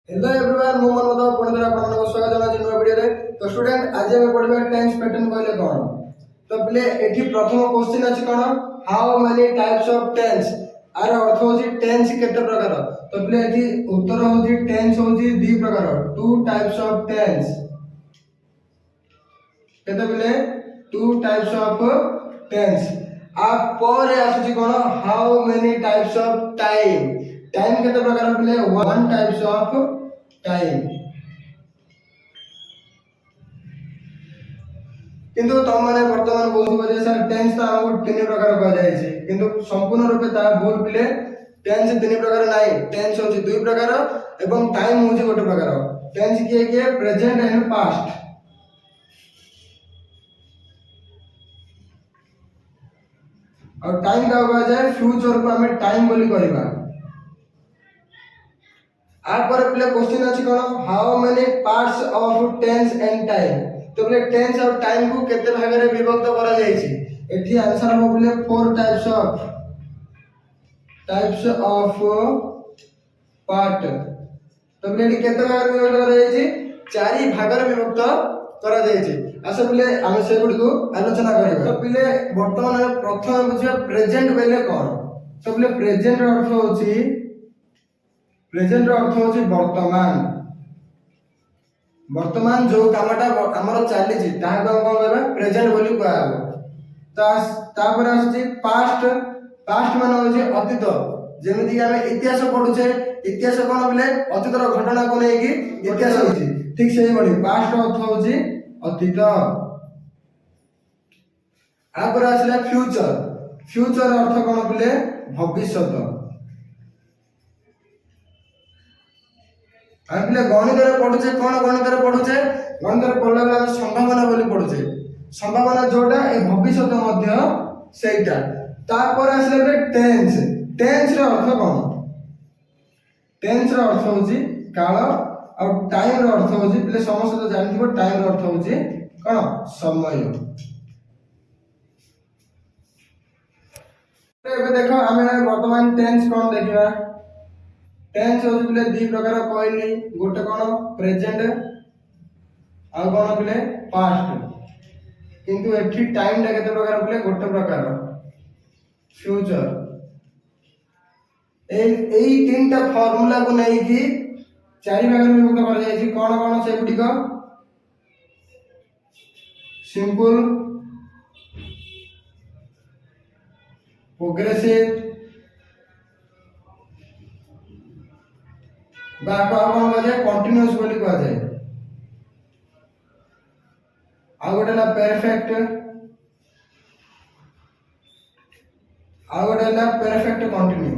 Hello everyone मु मन मत पुणी थोड़ा आपन स्वागत जनाछि नुवा वीडियो रे। तो स्टूडेंट आज हम पढिबा टेंस पैटर्न कहले कोन। तो पहले एठी प्रथम क्वेश्चन अछि कोन how many types of tense. आर अर्थ होछि टेंस केते प्रकार। तो पहले एठी उत्तर होछि टेंस होछि दी प्रकार टू टाइप्स ऑफ टेंस। केते पहले टू टाइप्स ऑफ टेंस। आप पर आछि कोन how many types of time. Time केते प्रकार पहले वन टाइप्स ऑफ टाइम। किंतु तुम मैंने वर्तमान बोलुबो जे सर टेंस तो हमको तीन प्रकार कह जाय छै किंतु संपूर्ण रूपे ता भूल पिले। टेंस तीन प्रकार नाही। टेंस होछि दुई प्रकार एवं टाइम होछि गोटे प्रकार। टेंस किए किए प्रेजेंट एंड पास्ट। और टाइम का कह जाय फ्यूचर को हमें टाइम बोली कहबा। आ पर पहले क्वेश्चन अछि कोन how many parts of tense and time. तो पहले टेंस और टाइम को केते भाग रे विभक्त करा जाय छै। एठी आंसर हो पहले फोर टाइप्स ऑफ पार्ट। तो पहले एठी केते भाग रे विभक्त करा जाय छै चारि भाग रे विभक्त करा जाय छै। आसे पहले हम से गुडी को आलोचना करबा। तो पहले वर्तमान प्रथम बुझिया प्रेजेंट बेले कोन। तो पहले प्रेजेंट रो अर्थ होछि वर्तमान। वर्तमान जो कामटा हमर चाली छि ताहा को कोन कहबा प्रेजेंट बोली कहबा। तापर आछि पास्ट। पास्ट माने होछि अतीत। जेमिति हम इतिहास पढुछे इतिहास कोन बोले अतीत रो घटना को लेकी इतिहास होछि। ठीक सेही बडी पास्ट अर्थ होछि अतीत। आपर आछला फ्यूचर। फ्यूचर अर्थ कोन बोले भविष्यत। हम गणित रे पढुछे कोन गणित रे पढुछे गणित रे पढला बेला संभावना बोली पढुछे। संभावना जोटा ए भविष्यत मध्य सेटा। तापर आसले बे टेंस। टेंस रो अर्थ कोन। टेंस रो अर्थ होछि काल और टाइम रो अर्थ होछि पहले समस्त तो जानथिबो टाइम रो अर्थ होछि कोन समय। एबे देखो हमें वर्तमान टेंस कोन देखिबा। टेंस होछि पहले दी प्रकार कहली गोटे कोन प्रेजेंट आ कोन पहले पास्ट। किंतु एठी टाइम टा केते प्रकार पहले गोटे प्रकार फ्यूचर। एई तीनटा फार्मूला को नै कि चारि भाग में विभक्त कर जाय छि। कोन कोन से गुडी को सिंपल प्रोग्रेसिव बा कोन कह जाय कंटीन्यूअस बोली कह जाय। आ गोटे ना परफेक्ट आ गोटे ना परफेक्ट कंटिन्यू।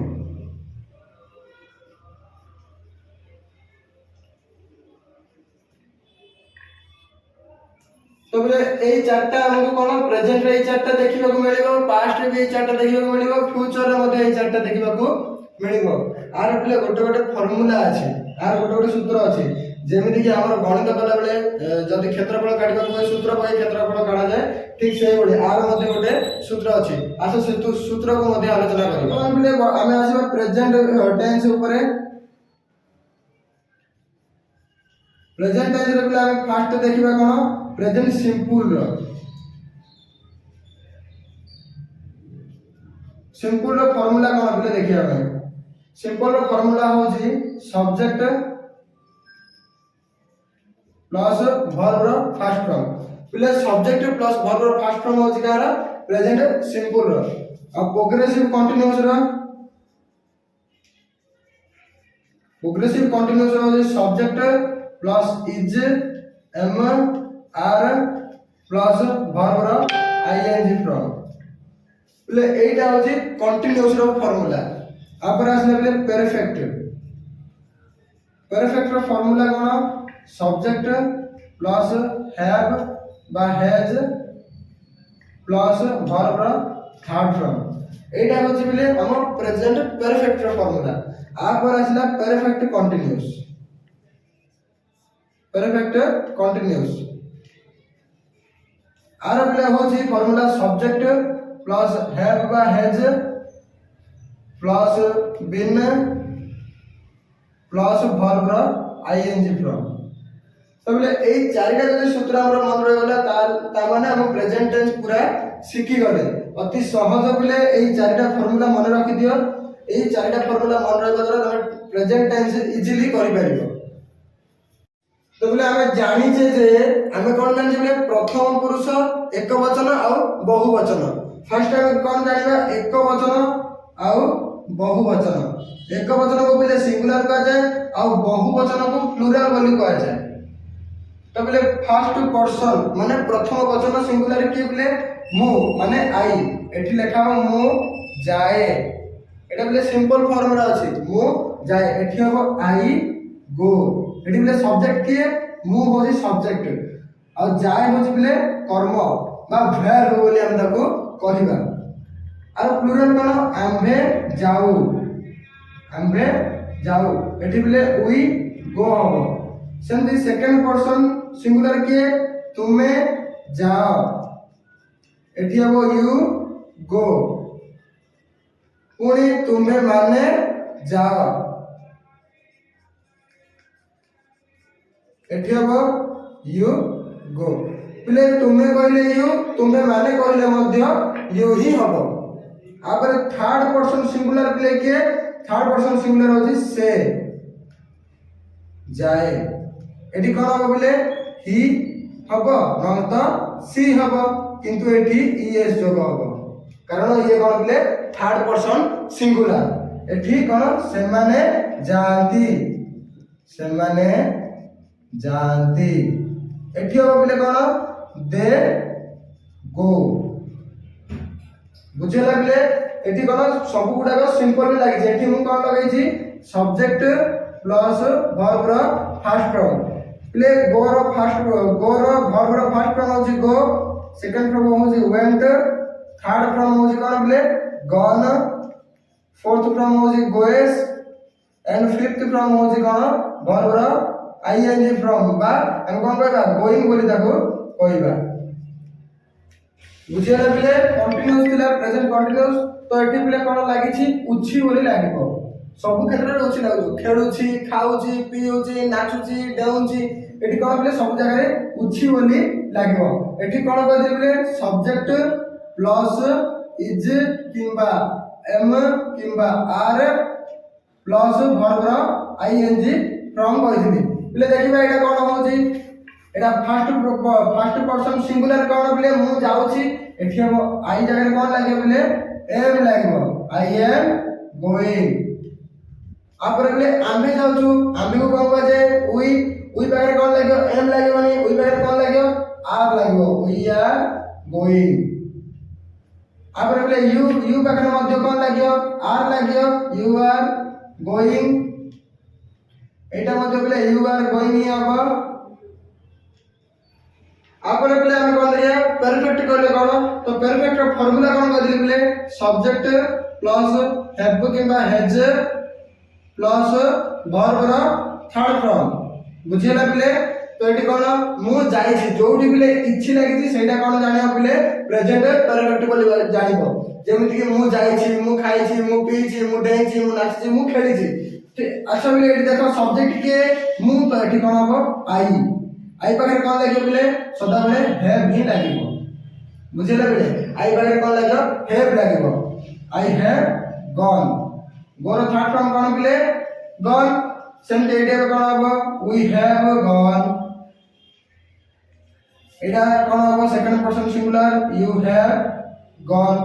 तो बोले एई चारटा हमको कोन प्रेजेंट रे एई चारटा देखिबा को मिलिबो पास्ट रे भी एई चारटा देखिबा को मिलिबो फ्यूचर रे मध्ये एई चारटा देखिबा को मिलिबो। आर पहले गोटे गोटे फार्मूला अछि आर गोटे गोटे सूत्र अछि। जेमिति कि हमर गणित कला बेले जदि क्षेत्रफल काढिबा को सूत्र पाई क्षेत्रफल काढा जाय ठीक सेही बडी आर मध्ये गोटे सूत्र अछि। आसे सूत्र को मध्ये आलोचना करिबा। हम पहले हमें आसीबा प्रेजेंट टेंस ऊपर। प्रेजेंट टेंस रे पहले हम फास्ट देखिबा कोन प्रेजेंट सिंपल रो। सिंपल रो फार्मूला कोन पहले देखिबा हम। सिंपल रो फार्मूला होछि सब्जेक्ट प्लस वर्ब रो फर्स्ट फॉर्म। पहले सब्जेक्ट प्लस वर्ब रो फर्स्ट फॉर्म होछि कार प्रेजेंट सिंपल रो। अब प्रोग्रेसिव कंटीन्यूअस रो होछि subject plus is am are plus verb रो आईएनजी फ्रॉम। पहले एटा होछि कंटीन्यूअस रो फार्मूला। आपर आसले पहले परफेक्ट। परफेक्ट रो फार्मूला कोन सब्जेक्ट प्लस हैव बा हैज प्लस वर्ब रो थर्ड फॉर्म। एटा होछि पहले हम प्रेजेंट परफेक्ट रो फार्मूला। आपर आसला परफेक्ट कंटीन्यूअस। परफेक्ट कंटीन्यूअस आर पहले होछि फार्मूला सब्जेक्ट प्लस हैव बा has plus been plus verb ING form. तो बोले एई चारिटा जदि सूत्र हमर मन रहि गला ता माने हम प्रेजेंट टेंस पूरा शिखी गले। अति सहज बोले एई चारिटा फार्मूला मन रखि दियो। एई चारिटा फार्मूला मन रहिबा द्वारा तमे प्रेजेंट टेंस इजीली करि परिबो। तो बोले आमे जानि जे आमे कोन जानि बोले प्रथम पुरुष एक वचन आ बहुवचन। फर्स्ट आमे कोन जानिबा एक वचन आ बहुवचन। एक वचन को बोले सिंगुलर कहा जाए आ बहुवचन को प्लुरल बोली कहा जाए। तो बोले फर्स्ट पर्सन माने प्रथम वचन सिंगुलर की बोले मु माने आई। एठी लिखा हो मु जाए। एटा बोले सिंपल फॉर्मूला अछि मु जाए। एठी हो आई गो। एठी बोले सब्जेक्ट किए मु होजी सब्जेक्ट और जाए होजी बोले कर्म बा verb बोली हम ताको कहिबा। और प्लुरल कोन आम्भे जाऊ। आम्भे जाऊ एठी बोले वी गो हो। सेमती सेकंड पर्सन सिंगुलर किए तुमे जाओ। एठी हो यू गो। पुणी तुम्हे माने जाओ। एठी हो यू गो। बोले तुम्हे कहले यू तुम्हे माने कहले मध्य यू ही हबो। आपर थर्ड पर्सन सिंगुलर प्ले किए थर्ड पर्सन सिंगुलर होजी से जाए। एठी कोन हो बोले ही हबो न तो सी हबो किंतु एठी ईएस जोग हबो कारण ये कोन बोले थर्ड पर्सन सिंगुलर। एठी कोन से माने जानती से माने जानती। एठी हो बोले कोन दे गो। बुझेला बोले एठी कोन सब गुडा को सिंपल लागि जे। एठी मु कोन लगाई छी सब्जेक्ट प्लस वर्ब रो फर्स्ट फॉर्म। प्ले गो रो फर्स्ट गो रो वर्ब रो फर्स्ट फॉर्म होजी गो। सेकंड फॉर्म होजी वेंट। थर्ड फॉर्म होजी कोन बोले गॉन। फोर्थ फॉर्म होजी गोएस एंड फिफ्थ फॉर्म होजी कोन वर्ब रो आईएनजी फ्रॉम बा हम कोन कहबा गोइंग बोली ताको कहबा। बुझेला बोले कंटीन्यूअस थिला प्रेजेंट कंटीन्यूअस। तो एठी बोले कोन लागि छी उछि बोली लागिबो। सब क्षेत्र रे उछि लागो खेलुछि खाउछि पिउछि नाचुछि डेउछि। एठी कोन बोले सब जगह रे उछि बोली लागिबो। एठी कोन कह दे बोले सब्जेक्ट प्लस इज किंबा एम किंबा आर प्लस वर्ब रो आईएनजी फ्रॉम कह दिबी। बोले देखिबा एटा कोन होछि एटा फर्स्ट पर्सन सिंगुलर कोन बोले मु जाउछि। एठी हम आई जगह रे कोन लागिबो बोले एम लागिबो आई एम गोइंग। आपर बोले आम्भे जाउछु आम्भे को कोन कह जे वी पाखे कोन लागियो एम लागियोनी वी पाखे कोन लागियो आर लागियो वी आर गोइंग। आपर बोले यू पाखे मध्य कोन लागियो आर लागियो यू आर गोइंग। एटा मध्य बोले यू आर गोइंग ही हबो। आपर बोले हम कोन करिया परफेक्ट कहले कोन तो परफेक्ट रो फार्मूला कोन कहली बोले सब्जेक्ट प्लस हैव किंबा हैज प्लस वर्ब रो थर्ड फॉर्म। बुझिला बोले तो एटी कोन मु जाई छी जोठी बोले इछि लागि छी सेटा कोन जानिया बोले प्रेजेंट परफेक्ट बोली जानिबो। जेमिति कि मु जाई छी मु खाई छी मु पी छी मु डेई छी मु नाच छी मु खेली छी। अच्छा बोले एटी देखो सब्जेक्ट के मु तो एटी कोन हबो आई। आई पाखे कोन लागियो बोले सदा बोले हैव ही लागिबो। बुझिला बोले आई पाखे कोन लागियो हैव लागिबो आई हैव गॉन। गोर थर्ड फॉर्म कोन बोले गॉन। सेम एटा कोन हबो वी हैव गॉन। एटा कोन हबो second person singular you have gone.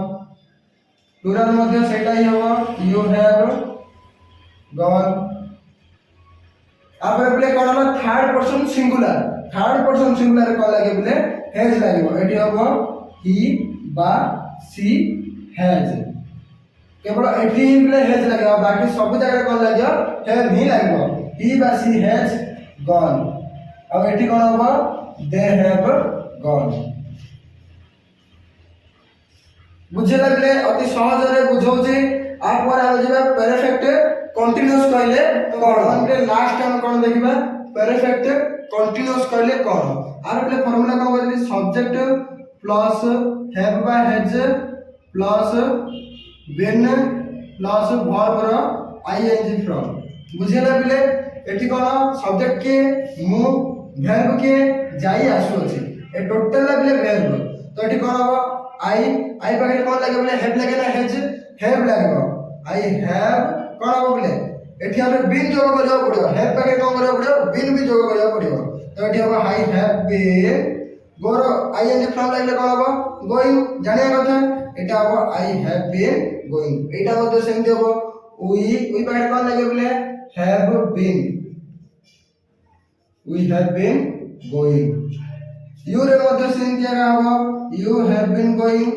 Plural मध्ये सेटा ही हबो यू हैव गॉन। आपर बोले कोन हबो third person singular. Third person singular कोन लागे बोले हैज लागिबो। एटी हबो ही बा सी हैज। केवल एठी बोले हैज लागिबो बाकी सब जगह कोन लागियो हैव ही लागिबो। ही बा सी हैज गॉन। अब एठी कोन हबो दे हैव गॉन। बुझेला बोले अति सहज रे बुझौछि। आ पर आ जेबा परफेक्ट कंटीन्यूअस कहले कोन हमरे लास्ट हम कोन देखिबा परफेक्ट कंटीन्यूअस कहले कोन। आर बोले फार्मूला कोन कहली सब्जेक्ट प्लस हैव बा has plus been plus verb रो आईएनजी फ्रॉम। बुझेला बोले एठी कोन सब्जेक्ट के मु वर्ब के जाई आसु अछि ए टोटल लागले वर्ब तो एठी कोन हो आई पाखे कोन लागे बोले हैव लागे ना हैव लागो आई हैव कोन हो बोले एठी हमें बीन जोग करियो पड़ियो हैव पाखे कोन करियो पड़ियो बीन भी जोग करियो पड़ियो तो एठी हो आई हैव बीन गोर आईएनजी फॉर्म लागले कोन हो गोइंग जानिया कथा एटा हो आई हैव बीन गोइंग एटा मध्ये सेमति हो वी पाखे कोन लागे बोले have been we have been going you रे मध्ये सेमति आगा हो you have been going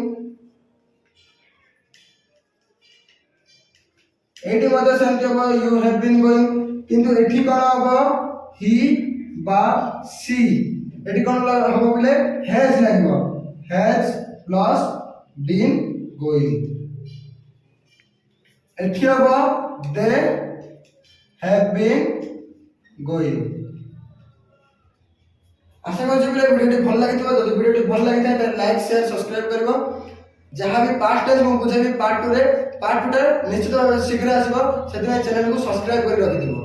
eighty मध्ये सेमति हो you have been going किंतु एठी कोन हो he बा she एटी कोन हो बोले has लागो has plus been going एठी हो they have been going आशा करछु कि वीडियो भल लागिथिबो जदि वीडियो भल लागिथाय त लाइक शेयर सब्सक्राइब करबो जहां भी पास्ट टेंस मु बुझेबी पार्ट 2 रे निश्चित शीघ्र आसीबो सेति चैनल को सब्सक्राइब करि रखिथिबो।